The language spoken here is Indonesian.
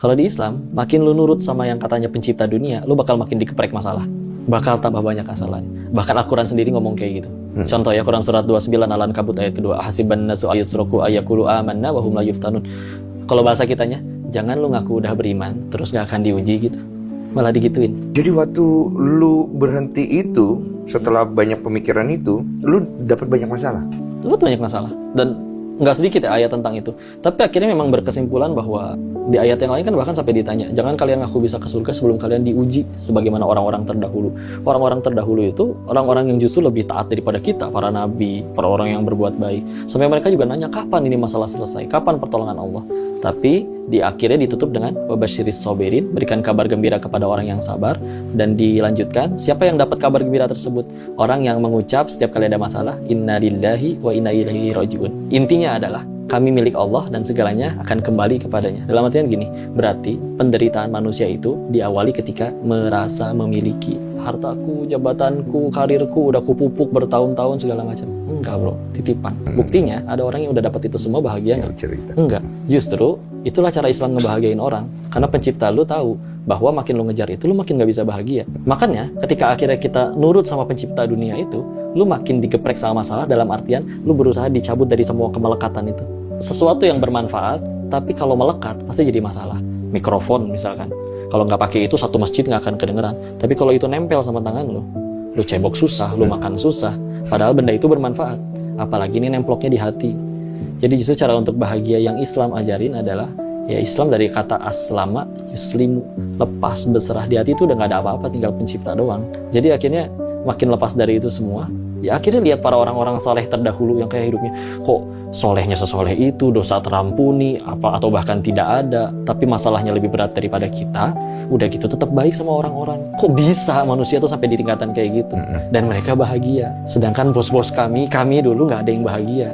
Kalau di Islam, makin lu nurut sama yang katanya pencipta dunia, lu bakal makin dikeprek masalah. Bakal tambah banyak masalahnya. Bahkan Al-Quran sendiri ngomong kayak gitu. Contoh ya, Quran surat 29 Al-Ankabut ayat kedua. Hasiban nasu ayusroku ayakulu amanna wahum la yuftanun. Kalau bahasa kitanya, jangan lu ngaku udah beriman, terus gak akan diuji gitu. Malah digituin. Jadi waktu lu berhenti itu, setelah banyak pemikiran itu, lu dapat banyak masalah. Lu banyak masalah. Dan nggak sedikit ya ayat tentang itu. Tapi akhirnya memang berkesimpulan bahwa di ayat yang lain kan bahkan sampai ditanya, jangan kalian ngaku bisa ke surga sebelum kalian diuji sebagaimana orang-orang terdahulu. Orang-orang terdahulu itu orang-orang yang justru lebih taat daripada kita, para nabi, para orang yang berbuat baik. Sampai mereka juga nanya, kapan ini masalah selesai? Kapan pertolongan Allah? Tapi di akhirnya ditutup dengan wabasyiris sobirin, berikan kabar gembira kepada orang yang sabar, dan dilanjutkan, siapa yang dapat kabar gembira tersebut? Orang yang mengucap setiap kali ada masalah, inna lillahi wa inna ilaihi raji'un. Intinya adalah kami milik Allah dan segalanya akan kembali kepadanya. Dalam artian gini, berarti penderitaan manusia itu diawali ketika merasa memiliki hartaku, jabatanku, karirku, udah kupupuk bertahun-tahun segala macam. Enggak bro, titipan. Buktinya ada orang yang udah dapat itu semua bahagia nggak? Cerita. Enggak. Justru itulah cara Islam ngebahagiain orang. Karena pencipta lu tahu bahwa makin lu ngejar itu, lu makin gak bisa bahagia. Makanya ketika akhirnya kita nurut sama pencipta dunia itu, lu makin digeprek sama masalah, dalam artian lu berusaha dicabut dari semua kemelekatan itu. Sesuatu yang bermanfaat, tapi kalau melekat pasti jadi masalah. Mikrofon misalkan, kalau nggak pakai itu satu masjid nggak akan kedengeran. Tapi kalau itu nempel sama tangan lu cebok susah, lu makan susah. Padahal benda itu bermanfaat. Apalagi ini nemploknya di hati. Jadi justru cara untuk bahagia yang Islam ajarin adalah, ya Islam dari kata aslama, yuslimu, lepas, berserah. Di hati itu udah nggak ada apa-apa, tinggal pencipta doang. Jadi akhirnya makin lepas dari itu semua, ya akhirnya lihat para orang-orang saleh terdahulu yang kayak hidupnya, kok solehnya sesoleh itu, dosa terampuni, atau bahkan tidak ada, tapi masalahnya lebih berat daripada kita, udah gitu tetap baik sama orang-orang. Kok bisa manusia tuh sampai di tingkatan kayak gitu? Dan mereka bahagia. Sedangkan bos-bos kami dulu nggak ada yang bahagia.